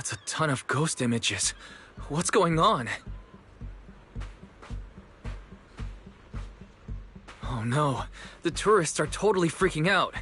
That's a ton of ghost images. What's going on? Oh no, the tourists are totally freaking out.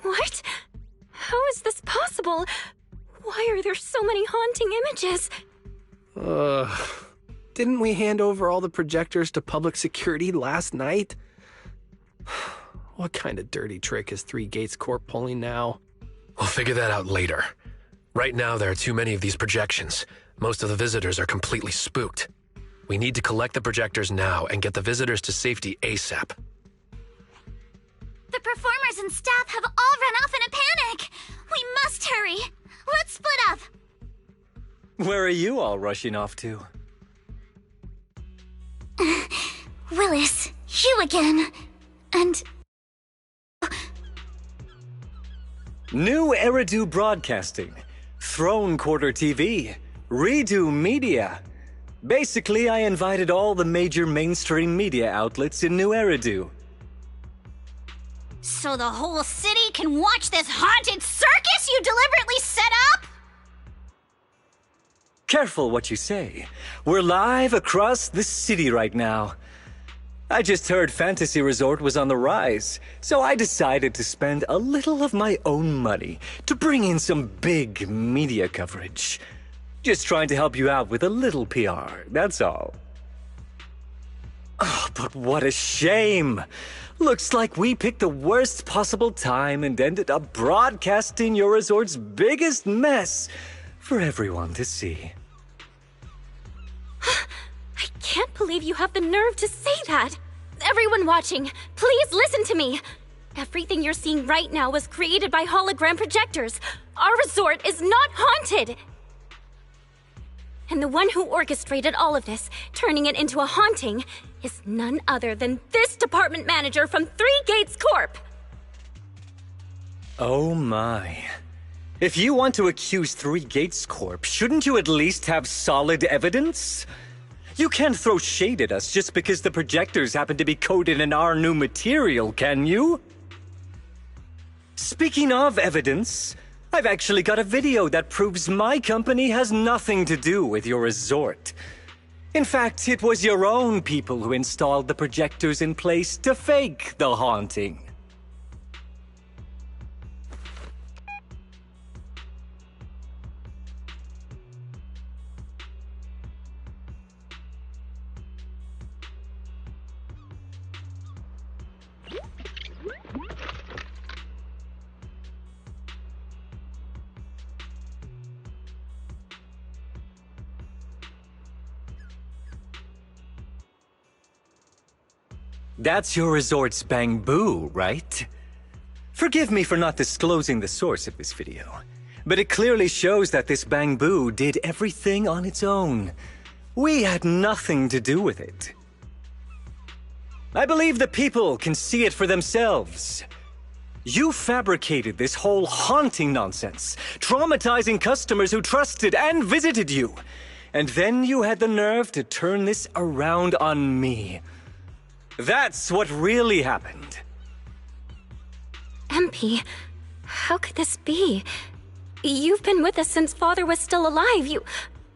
What? How is this possible? Why are there so many haunting images? Didn't we hand over all the projectors to public security last night? What kind of dirty trick is Three Gates Corp pulling now? We'll figure that out later. Right now, there are too many of these projections. Most of the visitors are completely spooked. We need to collect the projectors now and get the visitors to safety ASAP. The performers and staff have all run off in a panic! We must hurry! Let's split up! Where are you all rushing off to? Willis, you again. And... New Eridu Broadcasting, Throne Quarter TV, Redo Media. Basically, I invited all the major mainstream media outlets in New Eridu. So the whole city can watch this haunted circus you deliberately set up? Careful what you say. We're live across the city right now. I just heard Fantasy Resort was on the rise, so I decided to spend a little of my own money to bring in some big media coverage. Just trying to help you out with a little PR, that's all. Oh, but what a shame! Looks like we picked the worst possible time and ended up broadcasting your resort's biggest mess for everyone to see. I can't believe you have the nerve to say that! Everyone watching, please listen to me! Everything you're seeing right now was created by hologram projectors. Our resort is not haunted! And the one who orchestrated all of this, turning it into a haunting, is none other than this department manager from Three Gates Corp! Oh my. If you want to accuse Three Gates Corp, shouldn't you at least have solid evidence? You can't throw shade at us just because the projectors happen to be coated in our new material, can you? Speaking of evidence, I've actually got a video that proves my company has nothing to do with your resort. In fact, it was your own people who installed the projectors in place to fake the haunting. That's your resort's bamboo, right? Forgive me for not disclosing the source of this video, but it clearly shows that this bamboo did everything on its own. We had nothing to do with it. I believe the people can see it for themselves. You fabricated this whole haunting nonsense, traumatizing customers who trusted and visited you. And then you had the nerve to turn this around on me. That's what really happened. MP, how could this be? You've been with us since Father was still alive. You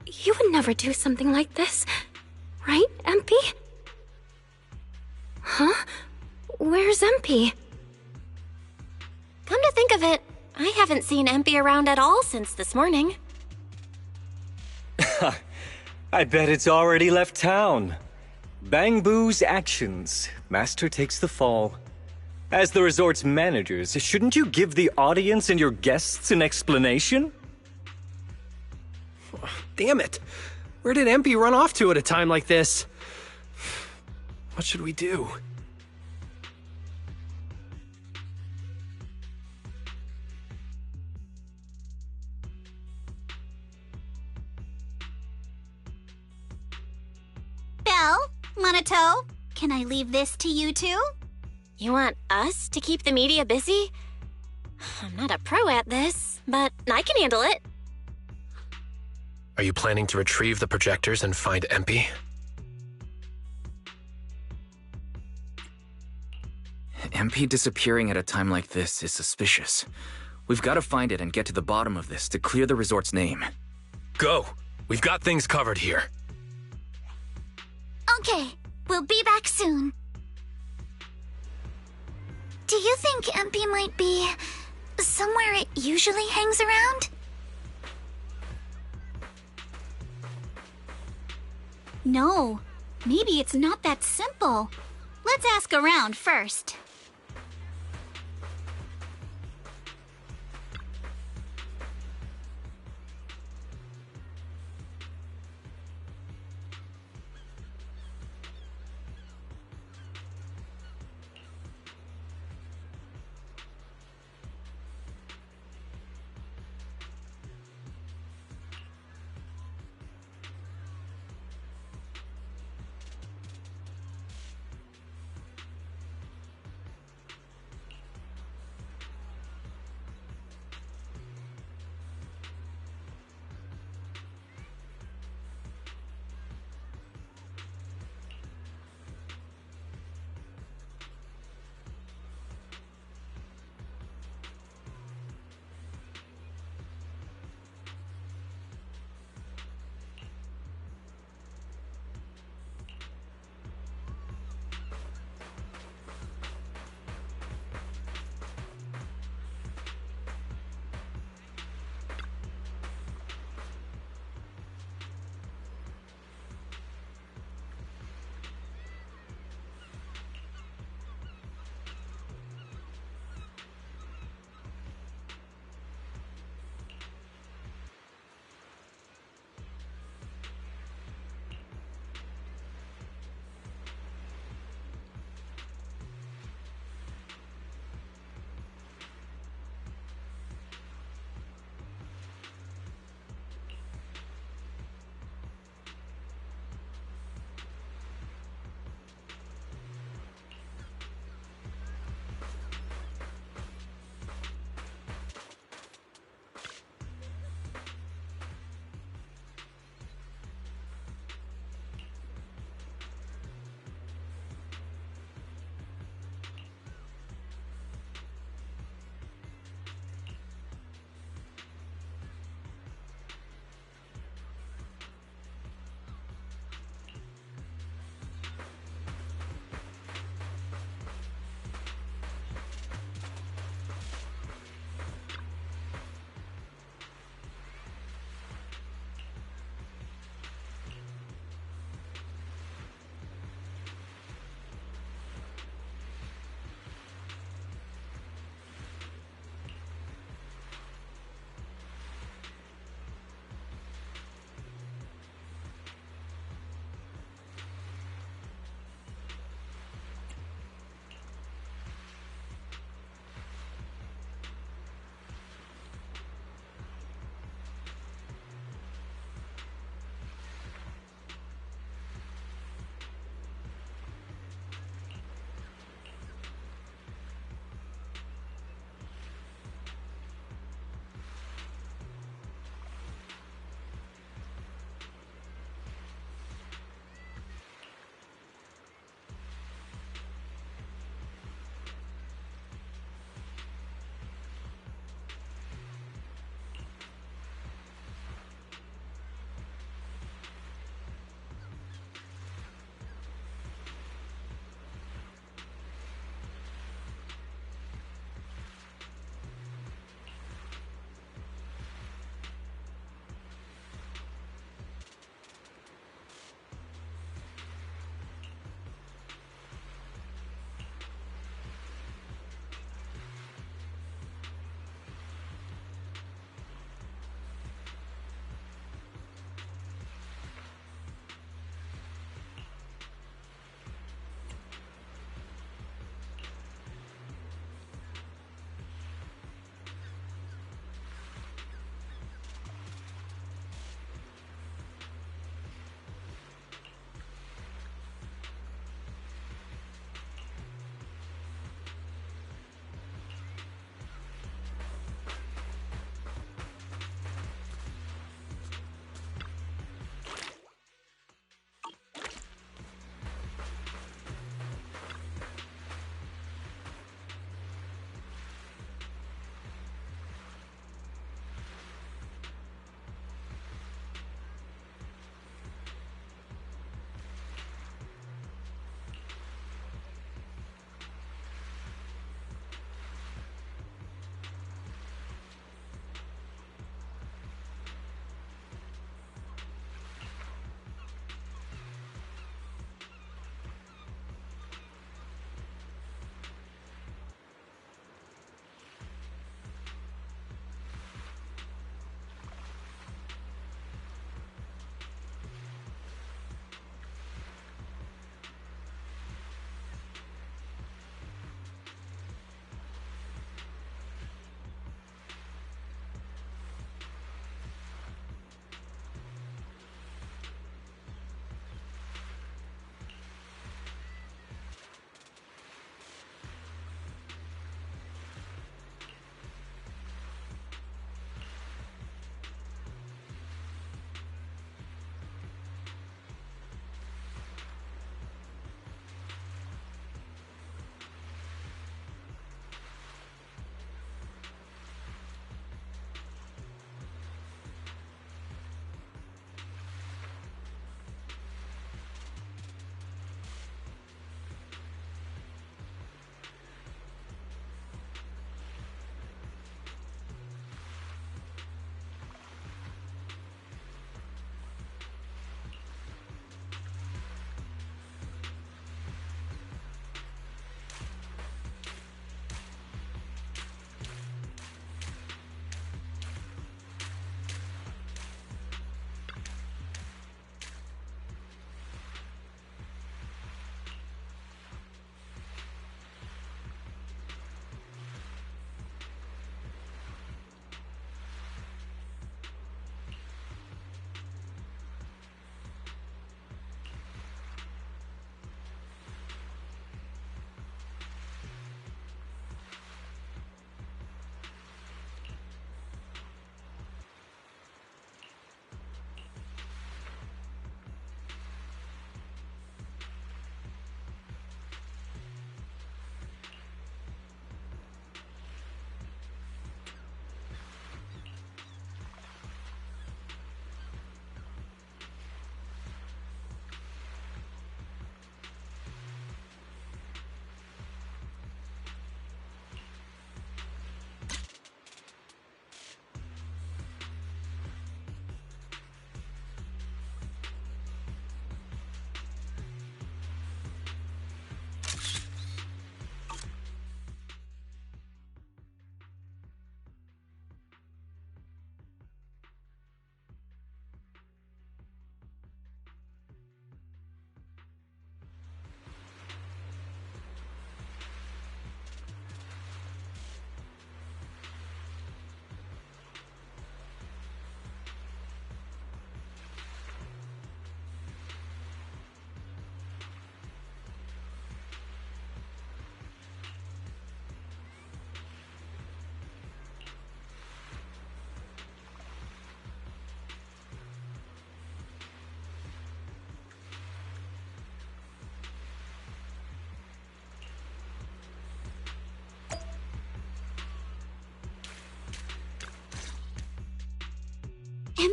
would never do something like this. Right, MP? Huh? Where's MP? Come to think of it, I haven't seen MP around at all since this morning. I bet it's already left town. Bang Boo's actions. Master takes the fall. As the resort's managers, shouldn't you give the audience and your guests an explanation? Damn it. Where did MP run off to at a time like this? What should we do? Belle, Monato, can I leave this to you two? You want us to keep the media busy? I'm not a pro at this, but I can handle it. Are you planning to retrieve the projectors and find MP? MP disappearing at a time like this is suspicious. We've got to find it and get to the bottom of this to clear the resort's name. Go! We've got things covered here. Okay, we'll be back soon. Do you think MP might be somewhere it usually hangs around? No, maybe it's not that simple. Let's ask around first.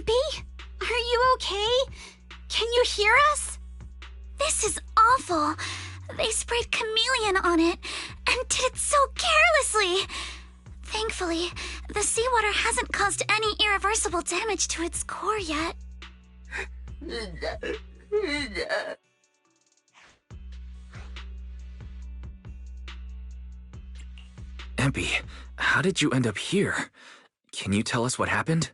MP? Are you okay? Can you hear us? This is awful. They sprayed chameleon on it, and did it so carelessly. Thankfully, the seawater hasn't caused any irreversible damage to its core yet. Empy, how did you end up here? Can you tell us what happened?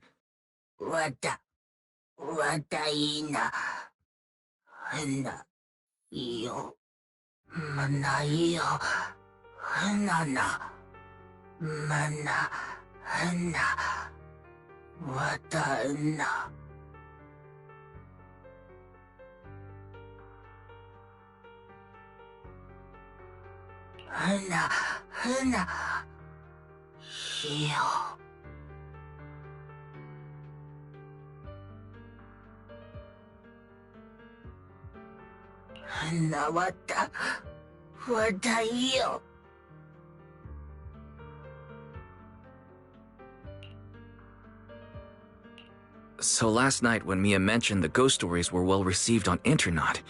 So last night when Mia mentioned the ghost stories were well received on Internet,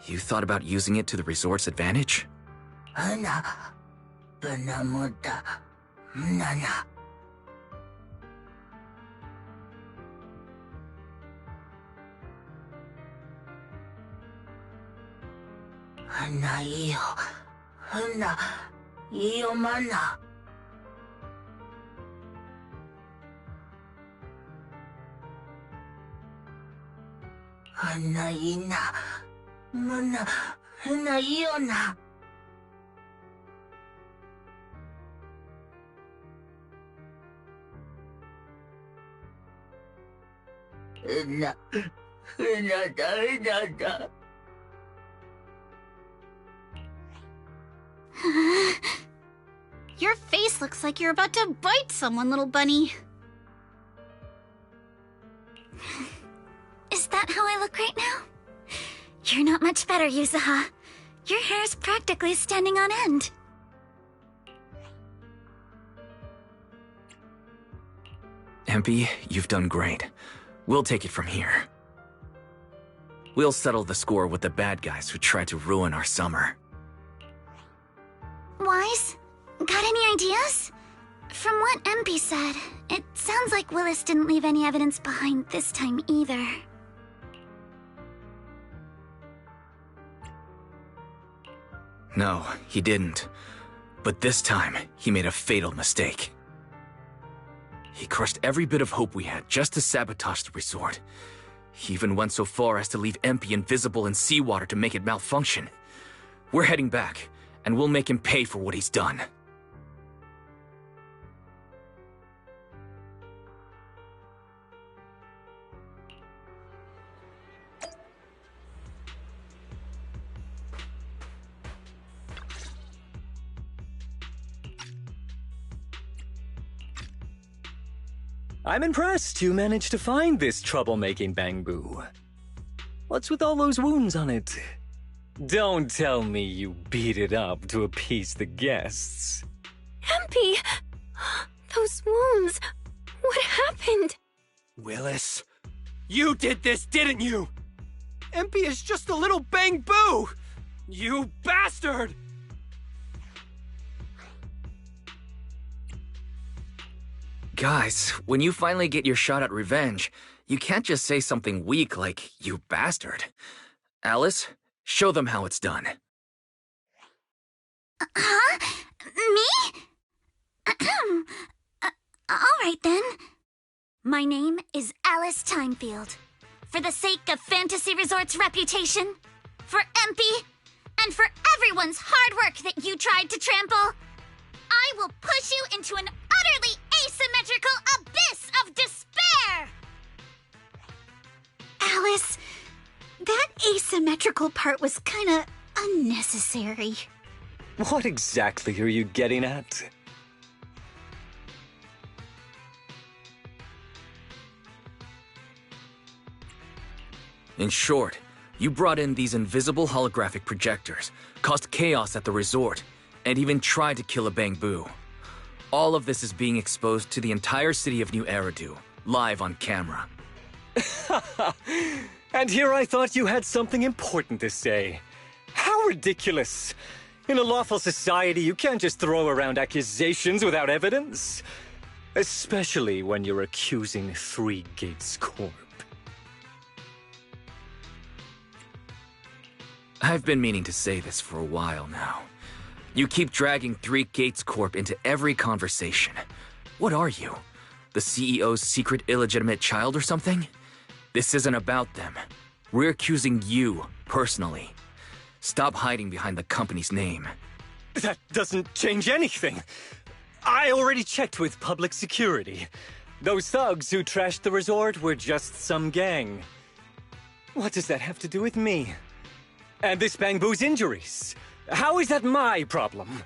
you thought about using it to the resort's advantage? Your face looks like you're about to bite someone, little bunny. Is that how I look right now? You're not much better, Yuzuha. Your hair's practically standing on end. Empy, you've done great. We'll take it from here. We'll settle the score with the bad guys who tried to ruin our summer. Wise, got any ideas? From what MP said, it sounds like Willis didn't leave any evidence behind this time either. No, he didn't. But this time, he made a fatal mistake. He crushed every bit of hope we had just to sabotage the resort. He even went so far as to leave Empy invisible in seawater to make it malfunction. We're heading back, and we'll make him pay for what he's done. I'm impressed you managed to find this troublemaking bamboo. What's with all those wounds on it? Don't tell me you beat it up to appease the guests. Empy! Those wounds! What happened? Willis, you did this, didn't you? Empy is just a little bamboo! You bastard! Guys, when you finally get your shot at revenge, you can't just say something weak like, "You bastard." Alice, show them how it's done. Huh? Me? Alright then. My name is Alice Timefield. For the sake of Fantasy Resort's reputation, for MP, and for everyone's hard work that you tried to trample, I will push you into an utterly asymmetrical abyss of despair! Alice, that asymmetrical part was kinda unnecessary. What exactly are you getting at? In short, you brought in these invisible holographic projectors, caused chaos at the resort, and even tried to kill a bamboo. All of this is being exposed to the entire city of New Eridu, live on camera. And here I thought you had something important to say. How ridiculous! In a lawful society, you can't just throw around accusations without evidence. Especially when you're accusing Three Gates Corp. I've been meaning to say this for a while now. You keep dragging Three Gates Corp into every conversation. What are you? The CEO's secret illegitimate child or something? This isn't about them. We're accusing you, personally. Stop hiding behind the company's name. That doesn't change anything. I already checked with public security. Those thugs who trashed the resort were just some gang. What does that have to do with me? And this Bang Boo's injuries? How is that my problem?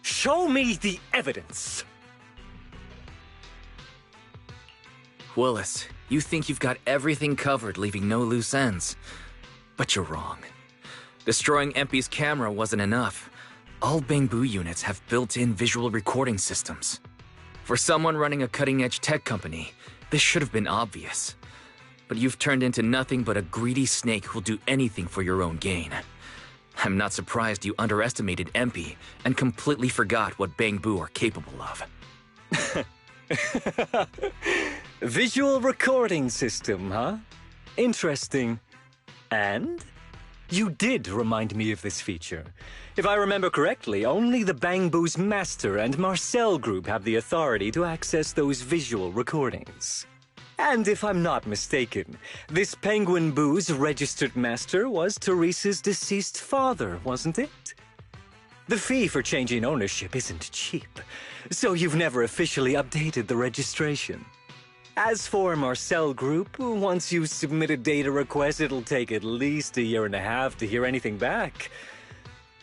Show me the evidence. Willis, you think you've got everything covered, leaving no loose ends. But you're wrong. Destroying MP's camera wasn't enough. All Bang Boo units have built-in visual recording systems. For someone running a cutting-edge tech company, this should have been obvious. But you've turned into nothing but a greedy snake who'll do anything for your own gain. I'm not surprised you underestimated MP and completely forgot what Bang Boo are capable of. Visual recording system, huh? Interesting. And? You did remind me of this feature. If I remember correctly, only the Bang Boo's master and Marcel group have the authority to access those visual recordings. And if I'm not mistaken, this Penguin Boo's registered master was Teresa's deceased father, wasn't it? The fee for changing ownership isn't cheap, so you've never officially updated the registration. As for Marcel Group, once you submit a data request, it'll take at least 1.5 years to hear anything back.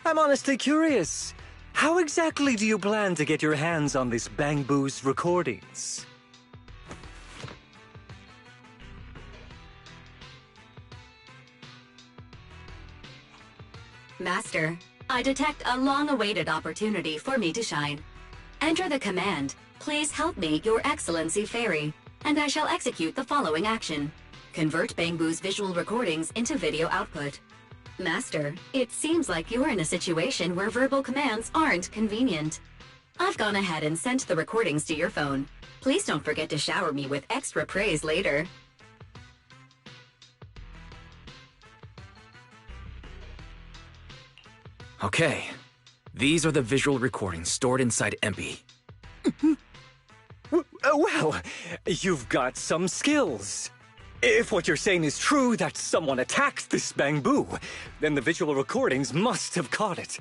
I'm honestly curious. How exactly do you plan to get your hands on this Bang Boo's recordings? Master, I detect a long-awaited opportunity for me to shine. Enter the command, "Please help me, Your Excellency Fairy," and I shall execute the following action. Convert Bang Boo's visual recordings into video output. Master, it seems like you're in a situation where verbal commands aren't convenient. I've gone ahead and sent the recordings to your phone. Please don't forget to shower me with extra praise later. Okay. These are the visual recordings stored inside MP. Well, you've got some skills. If what you're saying is true, that someone attacked this Bang Boo, then the visual recordings must have caught it.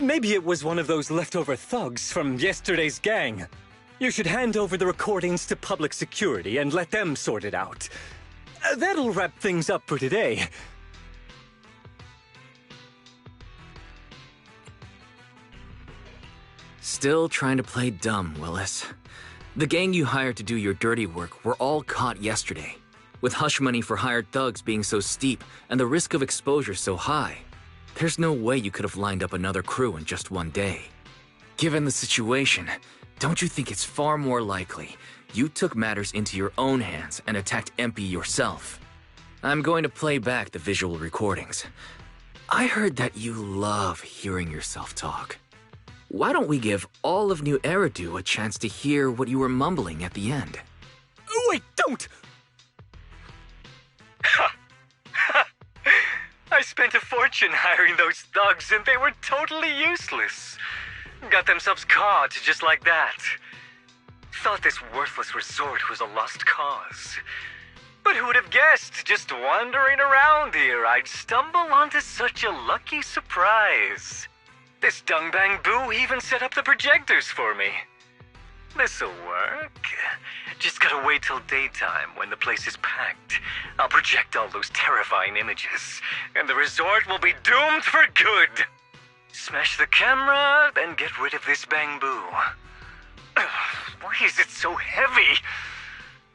Maybe it was one of those leftover thugs from yesterday's gang. You should hand over the recordings to public security and let them sort it out. That'll wrap things up for today. Still trying to play dumb, Willis. The gang you hired to do your dirty work were all caught yesterday. With hush money for hired thugs being so steep and the risk of exposure so high, there's no way you could have lined up another crew in just one day. Given the situation, don't you think it's far more likely you took matters into your own hands and attacked MP yourself? I'm going to play back the visual recordings. I heard that you love hearing yourself talk. Why don't we give all of New Eridu a chance to hear what you were mumbling at the end? Wait, don't! I spent a fortune hiring those thugs and they were totally useless. Got themselves caught just like that. Thought this worthless resort was a lost cause. But who would have guessed, just wandering around here, I'd stumble onto such a lucky surprise. This Dung Bang Boo even set up the projectors for me. This'll work. Just gotta wait till daytime when the place is packed. I'll project all those terrifying images, and the resort will be doomed for good. Smash the camera, then get rid of this Bang Boo. Why is it so heavy?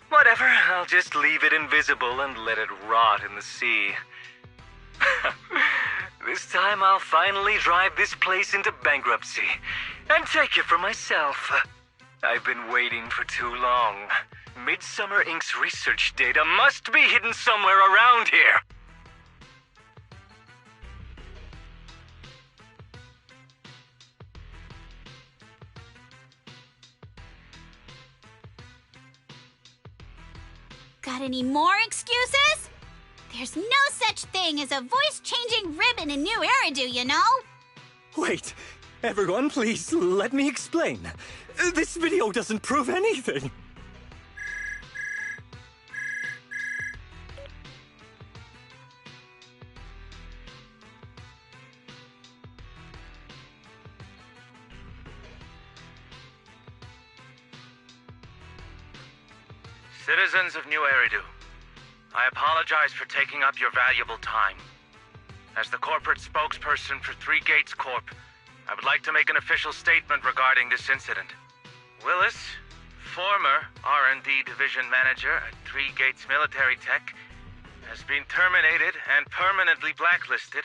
Whatever, I'll just leave it invisible and let it rot in the sea. This time I'll finally drive this place into bankruptcy and take it for myself. I've been waiting for too long. Midsummer Inc.'s research data must be hidden somewhere around here. Got any more excuses? There's no such thing as a voice-changing ribbon in New Eridu, you know? Wait, everyone, please let me explain. This video doesn't prove anything. Citizens of New Eridu, I apologize for taking up your valuable time. As the corporate spokesperson for Three Gates Corp., I would like to make an official statement regarding this incident. Willis, former R&D division manager at Three Gates Military Tech, has been terminated and permanently blacklisted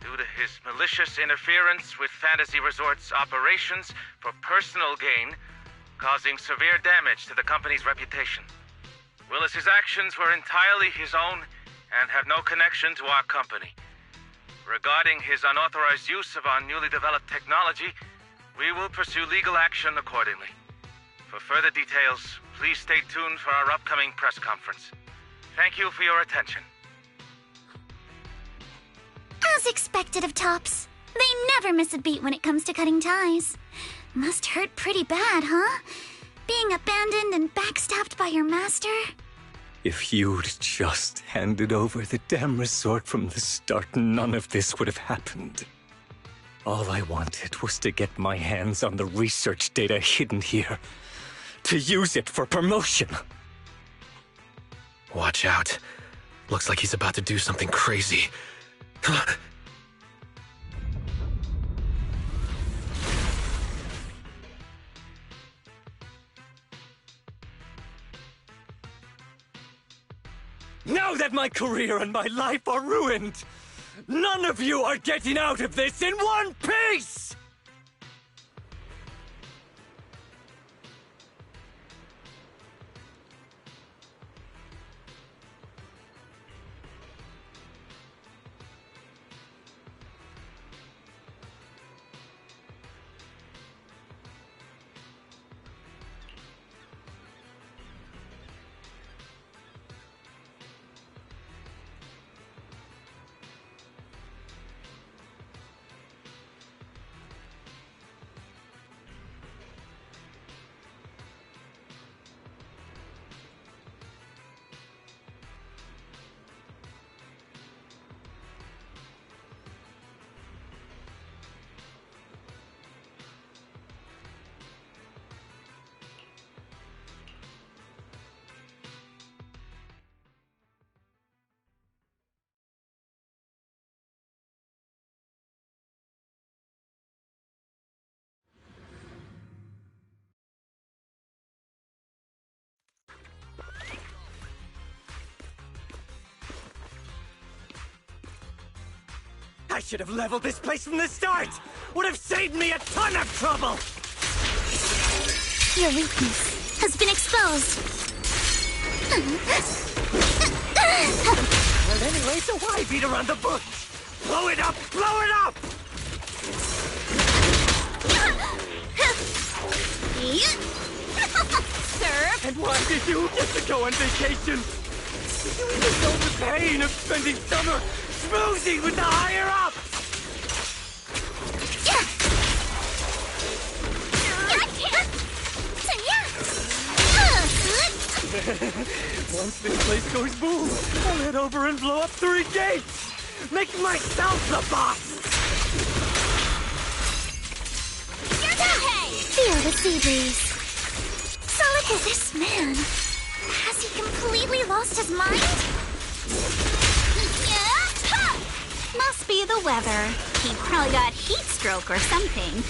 due to his malicious interference with Fantasy Resort's operations for personal gain, causing severe damage to the company's reputation. Willis's actions were entirely his own and have no connection to our company. Regarding his unauthorized use of our newly developed technology, we will pursue legal action accordingly. For further details, please stay tuned for our upcoming press conference. Thank you for your attention. As expected of Tops, they never miss a beat when it comes to cutting ties. Must hurt pretty bad, huh? Being abandoned and backstabbed by your master? If you'd just handed over the damn resort from the start, none of this would have happened. All I wanted was to get my hands on the research data hidden here, to use it for promotion. Watch out. Looks like he's about to do something crazy. Now that my career and my life are ruined, none of you are getting out of this in one piece! I should have leveled this place from the start! Would have saved me a ton of trouble! Your weakness has been exposed. Well, anyway, so why beat around the bush? Blow it up! Blow it up! Sir? And why did you get to go on vacation? Did you even know the pain of spending summer schmoozing with the higher-ups? Once this place goes boom, I'll head over and blow up Three Gates! Make myself the boss! Feel the sea breeze. So look at this man. Has he completely lost his mind? Must be the weather. He probably got heat stroke or something.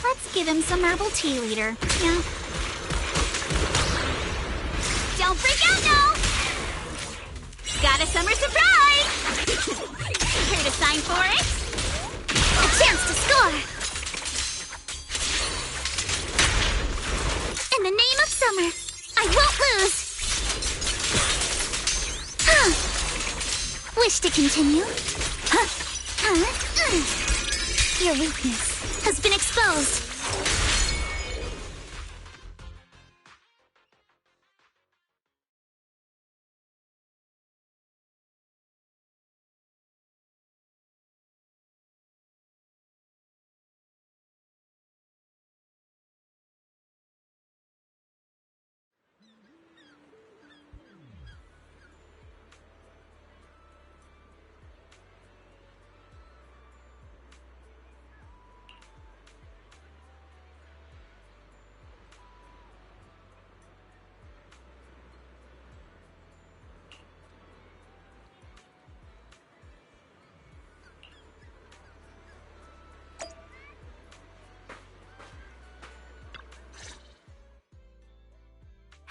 Let's give him some herbal tea leader. Yeah. Don't freak out now! Got a summer surprise! Here to sign for it? A chance to score! In the name of summer, I won't lose! to continue. Your weakness has been exposed.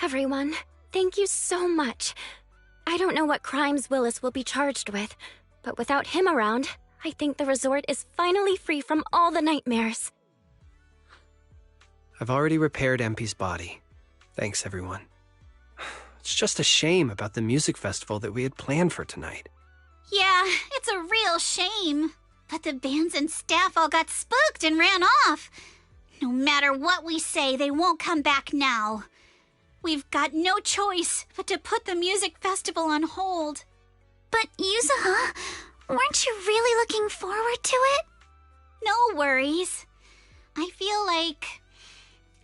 Everyone, thank you so much. I don't know what crimes Willis will be charged with, but without him around, I think the resort is finally free from all the nightmares. I've already repaired MP's body. Thanks, everyone. It's just a shame about the music festival that we had planned for tonight. Yeah, it's a real shame. But the bands and staff all got spooked and ran off. No matter what we say, they won't come back now. We've got no choice but to put the music festival on hold. But Yuzuha, weren't you really looking forward to it? No worries. I feel like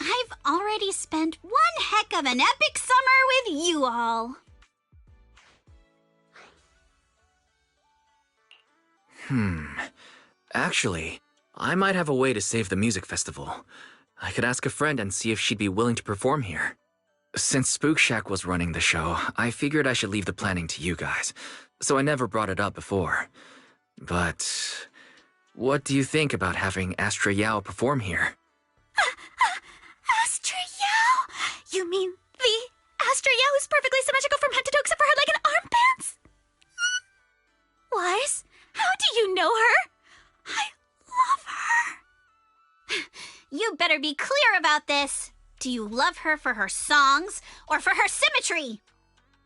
I've already spent one heck of an epic summer with you all. Actually, I might have a way to save the music festival. I could ask a friend and see if she'd be willing to perform here. Since Spook Shack was running the show, I figured I should leave the planning to you guys, so I never brought it up before. But what do you think about having Astra Yao perform here? Astra Yao? You mean the Astra Yao who's perfectly symmetrical from head to toe except for her leg and armpits? Wise, how do you know her? I love her. You better be clear about this. Do you love her for her songs or for her symmetry?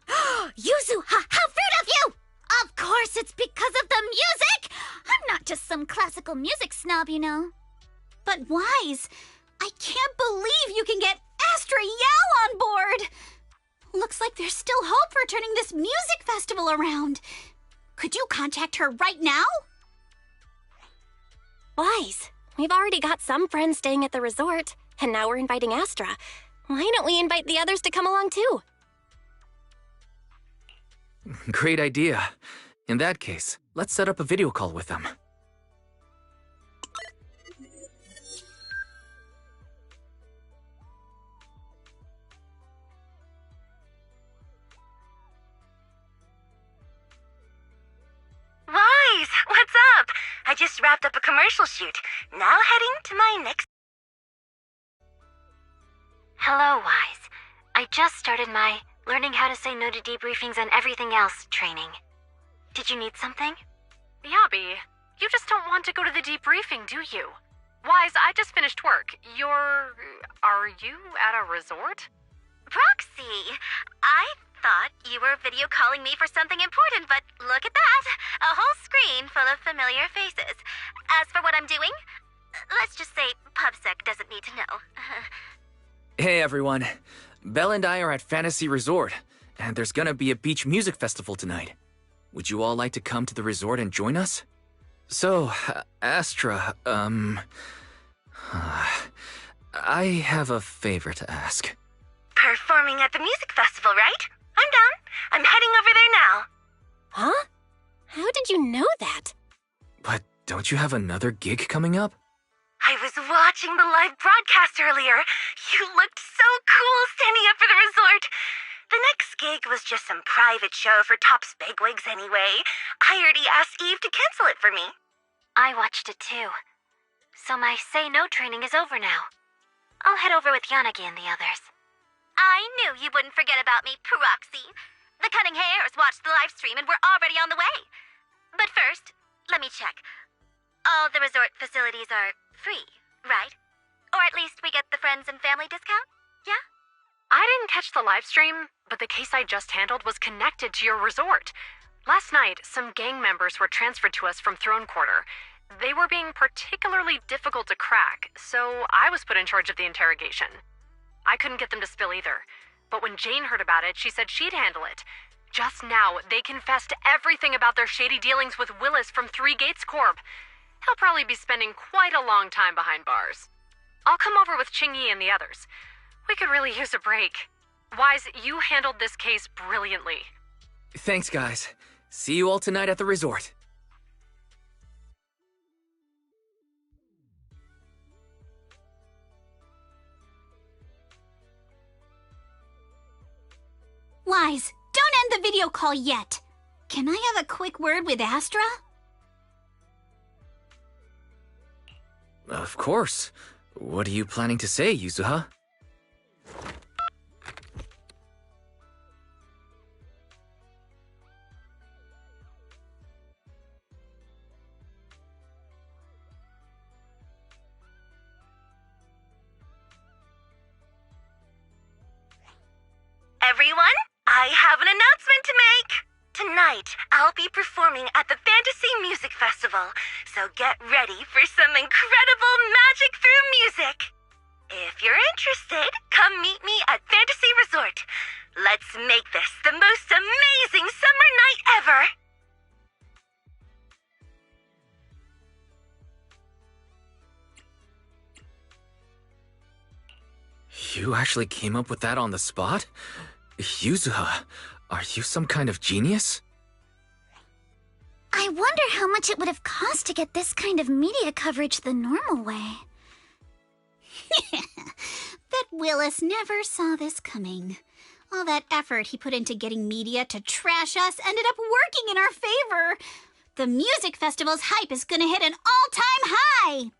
Yuzuha, how rude of you! Of course it's because of the music! I'm not just some classical music snob, you know. But Wise, I can't believe you can get Astra Yao on board! Looks like there's still hope for turning this music festival around. Could you contact her right now? Wise, we've already got some friends staying at the resort, and now we're inviting Astra. Why don't we invite the others to come along too? Great idea. In that case, let's set up a video call with them. Wise, what's up? I just wrapped up a commercial shoot. Now heading to my next... Hello, Wise. I just started my learning how to say no to debriefings and everything else training. Did you need something? Yabi, you just don't want to go to the debriefing, do you? Wise, I just finished work. Are you at a resort? Proxy, I thought you were video calling me for something important, but look at that! A whole screen full of familiar faces. As for what I'm doing, let's just say PubSec doesn't need to know. Hey everyone, Belle and I are at Fantasy Resort, and there's gonna be a beach music festival tonight. Would you all like to come to the resort and join us? So, Astra, I have a favor to ask. Performing at the music festival, right? I'm down. I'm heading over there now. Huh? How did you know that? But don't you have another gig coming up? I was watching the live broadcast earlier. You looked so cool standing up for the resort. The next gig was just some private show for Top's bigwigs anyway. I already asked Eve to cancel it for me. I watched it too. So my say no training is over now. I'll head over with Yanagi and the others. I knew you wouldn't forget about me, Proxy. The Cunning Hares watched the live stream and we're already on the way. But first, let me check. All the resort facilities are free, right? Or at least we get the friends and family discount, yeah? I didn't catch the live stream, but the case I just handled was connected to your resort. Last night, some gang members were transferred to us from Throne Quarter. They were being particularly difficult to crack, so I was put in charge of the interrogation. I couldn't get them to spill either, but when Jane heard about it, she said she'd handle it. Just now, they confessed everything about their shady dealings with Willis from Three Gates Corp. He'll probably be spending quite a long time behind bars. I'll come over with Qingyi and the others. We could really use a break. Wise, you handled this case brilliantly. Thanks, guys. See you all tonight at the resort. Wise, don't end the video call yet. Can I have a quick word with Astra? Of course. What are you planning to say, Yuzuha? Everyone, I have an announcement to make! Tonight, I'll be performing at the Fantasy Music Festival, so get ready for some incredible magic through music! If you're interested, come meet me at Fantasy Resort. Let's make this the most amazing summer night ever! You actually came up with that on the spot? Yuzuha, are you some kind of genius? I wonder how much it would have cost to get this kind of media coverage the normal way. Bet Willis never saw this coming. All that effort he put into getting media to trash us ended up working in our favor. The music festival's hype is gonna hit an all-time high!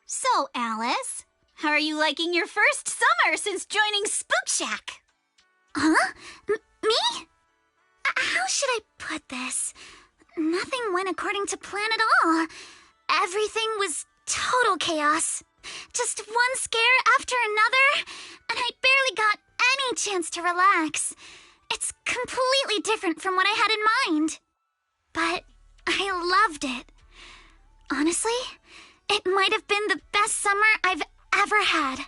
So, Alice, how are you liking your first summer since joining Spook Shack? Huh? Me? How should I put this? Nothing went according to plan at all. Everything was total chaos. Just one scare after another, and I barely got any chance to relax. It's completely different from what I had in mind. But I loved it. Honestly, it might have been the best summer I've ever had.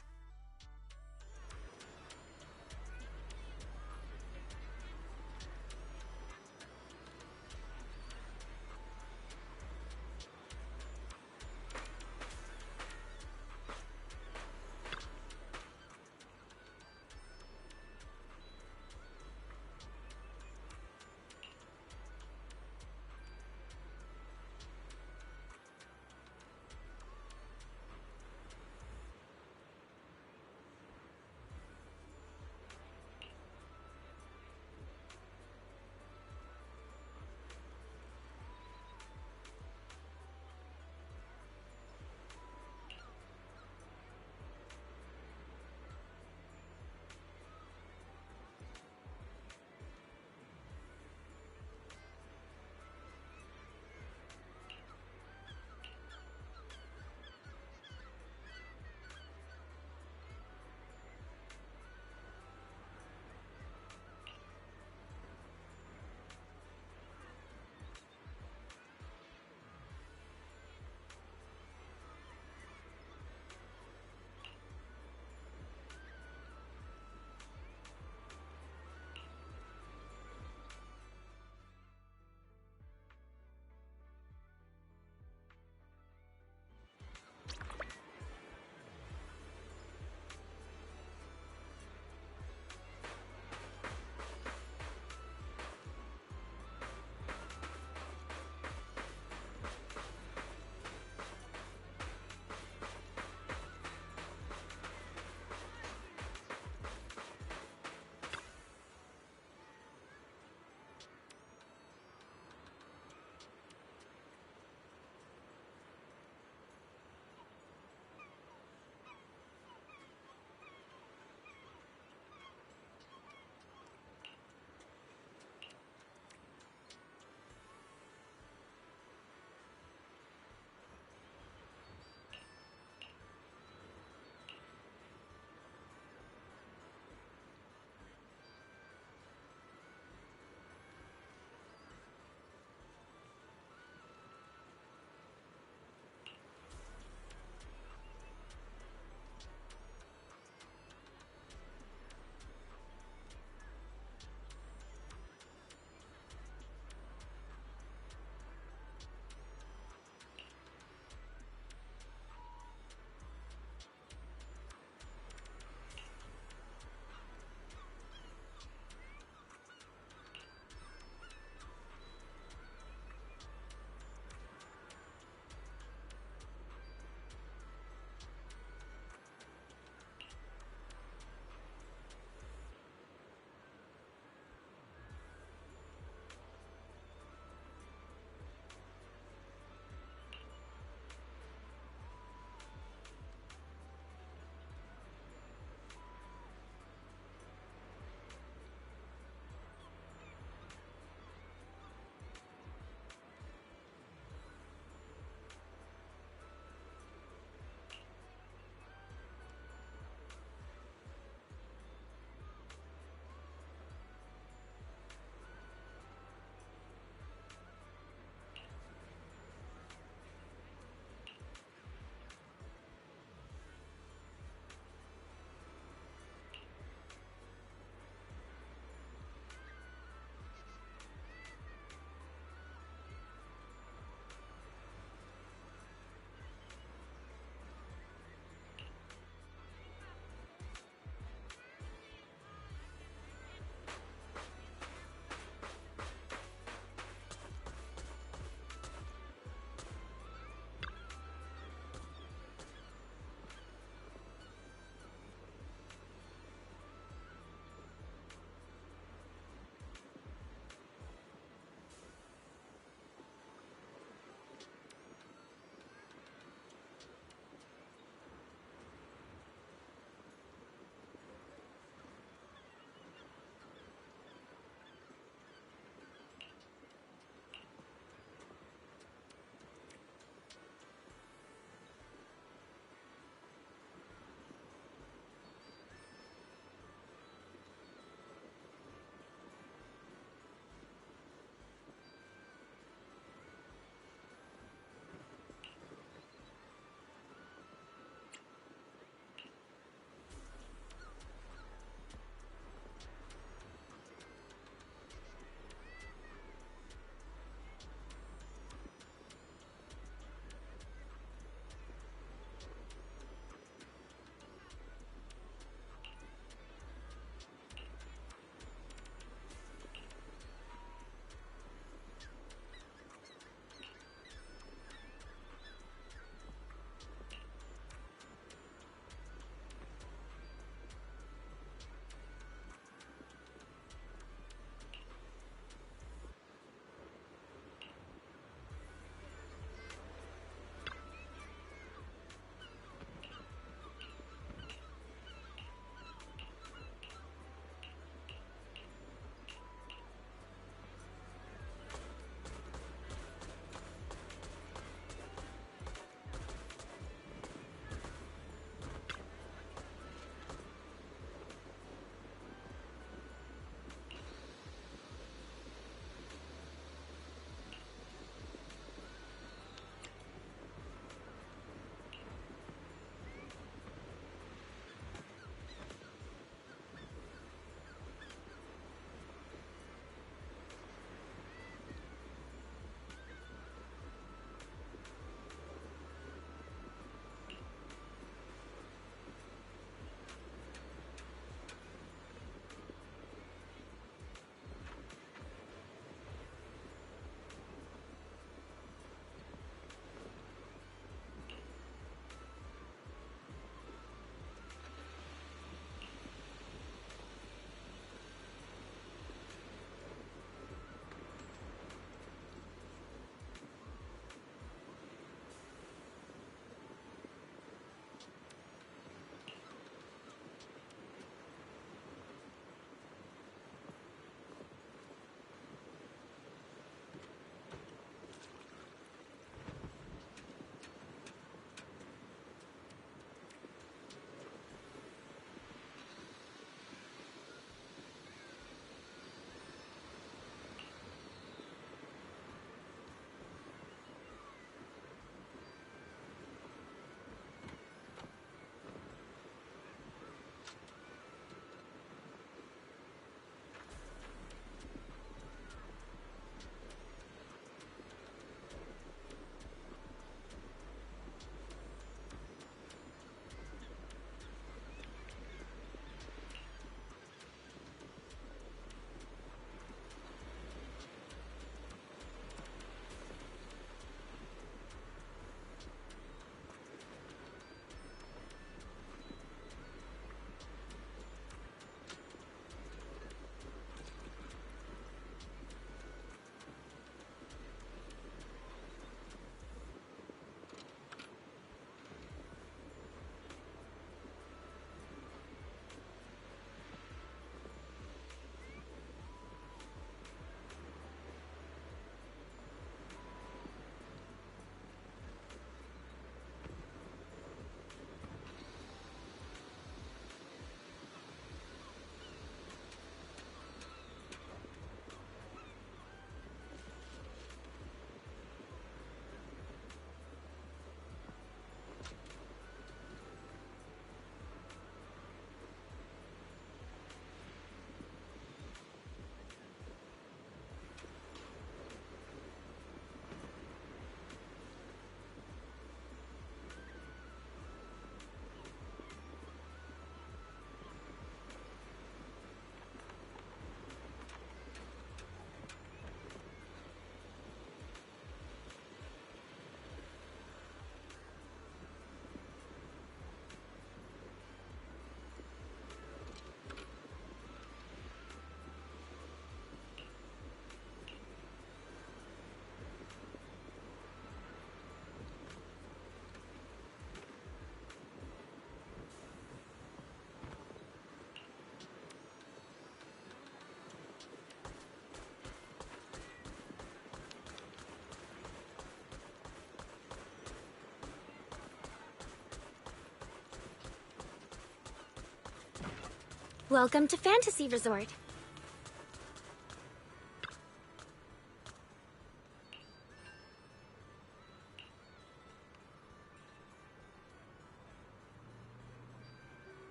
Welcome to Fantasy Resort.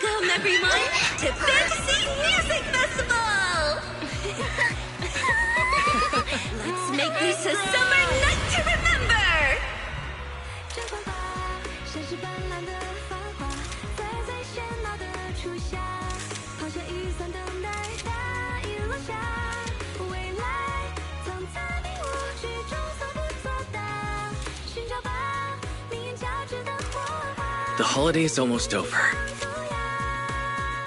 Welcome, everyone, to Fantasy Music Festival! Let's make this a summer night to remember! The holiday's almost over.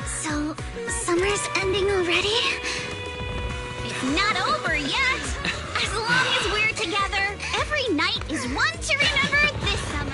So, summer's ending already? It's not over yet! As long as we're together, every night is one to remember this summer.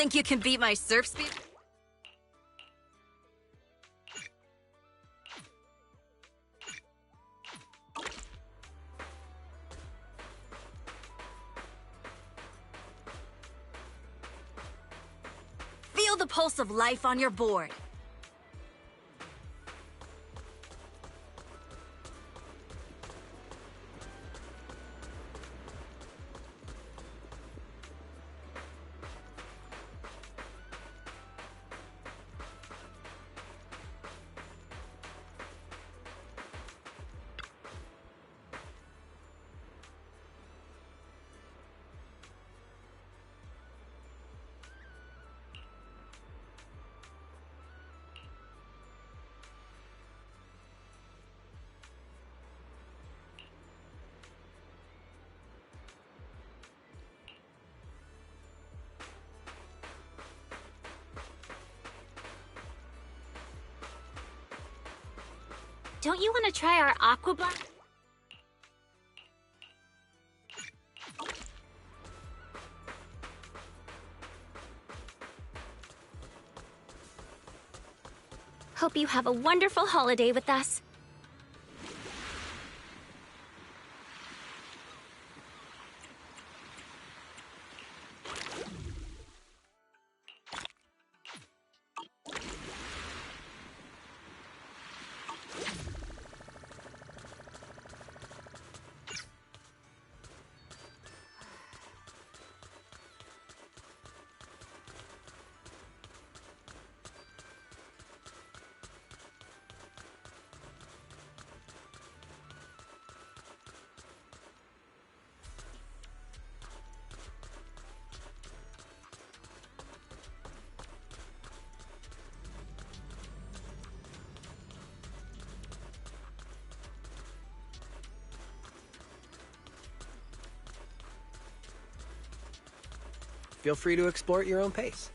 Think you can beat my surf speed? Feel the pulse of life on your board. Don't you want to try our aqua blast? Hope you have a wonderful holiday with us. Feel free to explore at your own pace.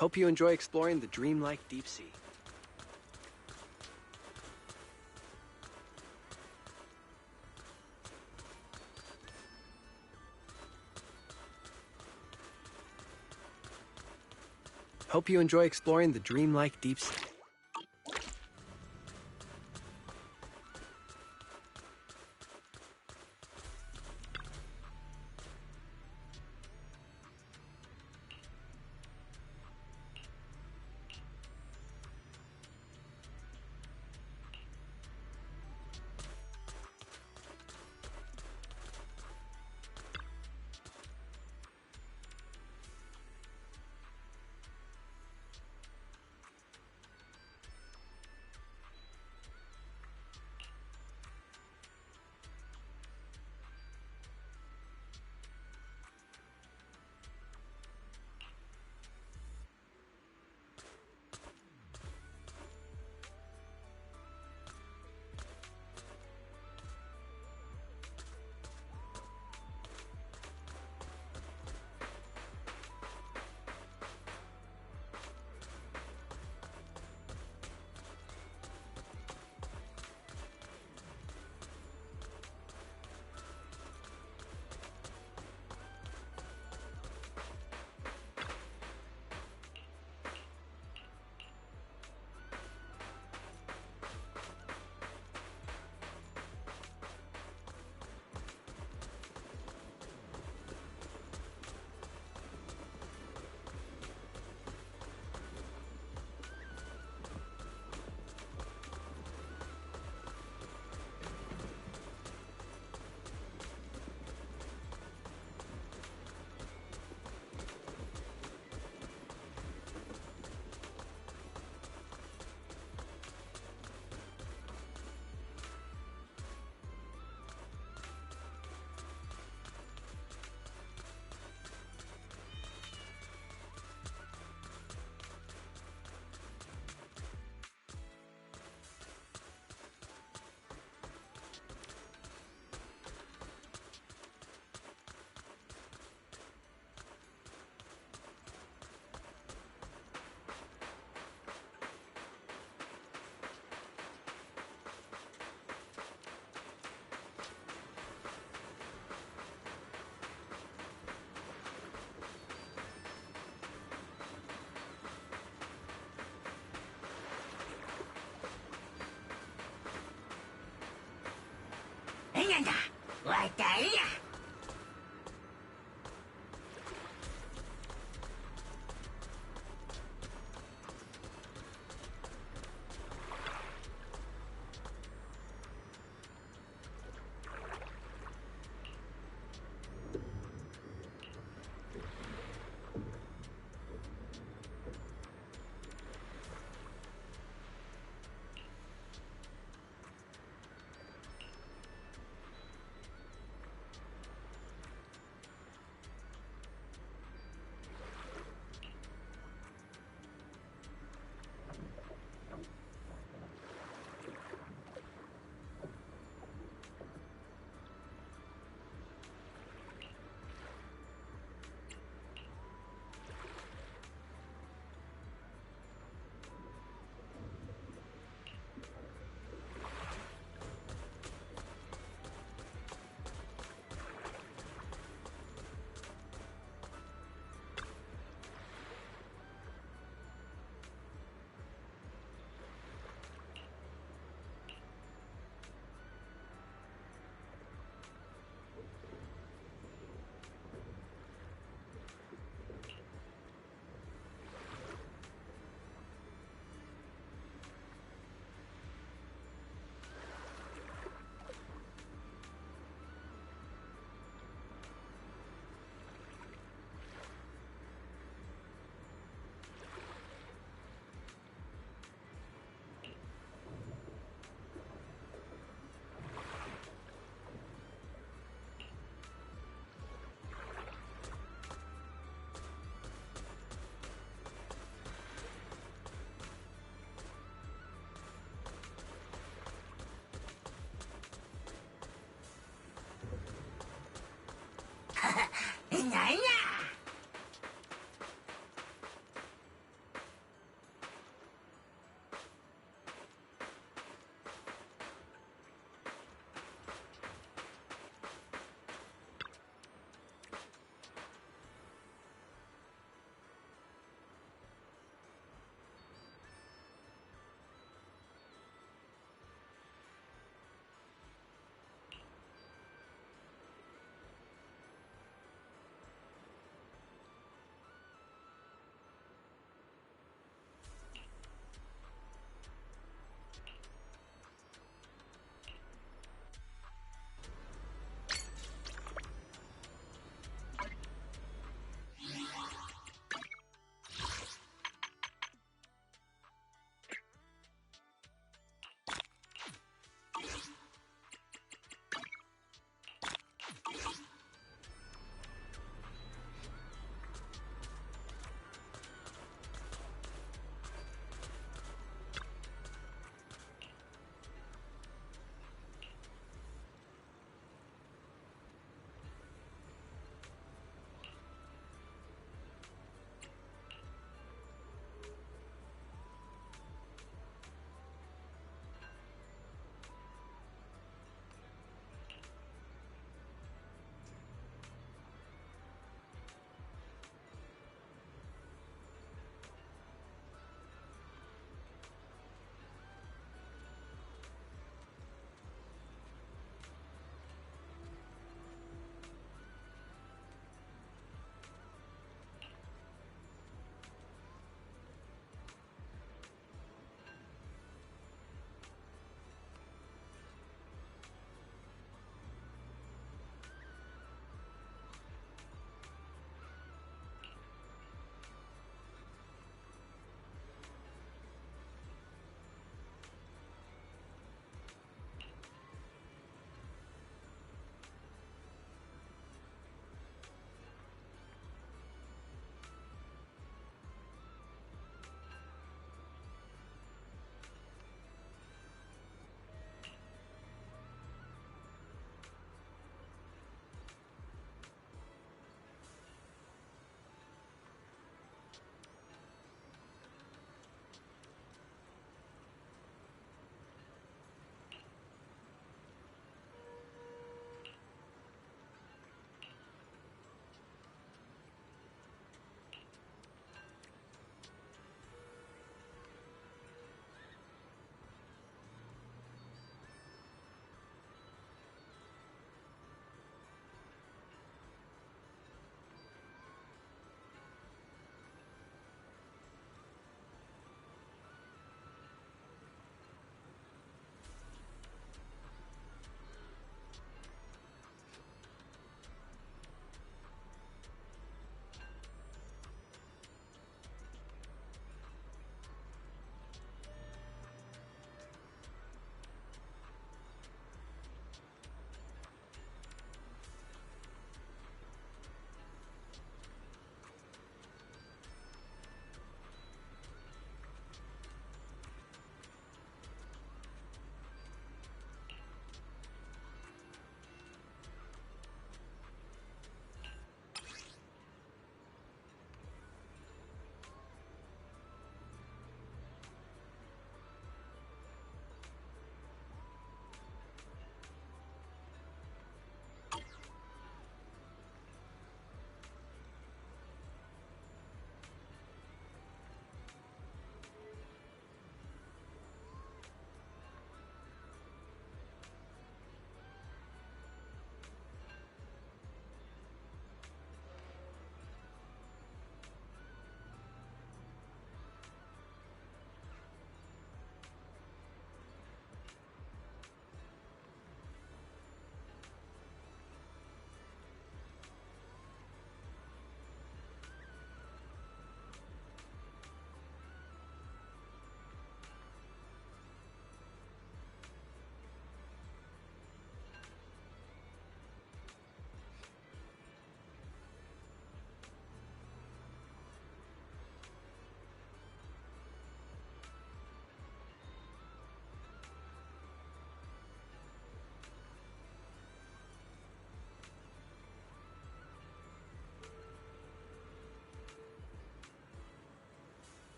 Hope you enjoy exploring the dreamlike deep sea. Hope you enjoy exploring the dreamlike deep sea. batería. Ñaña.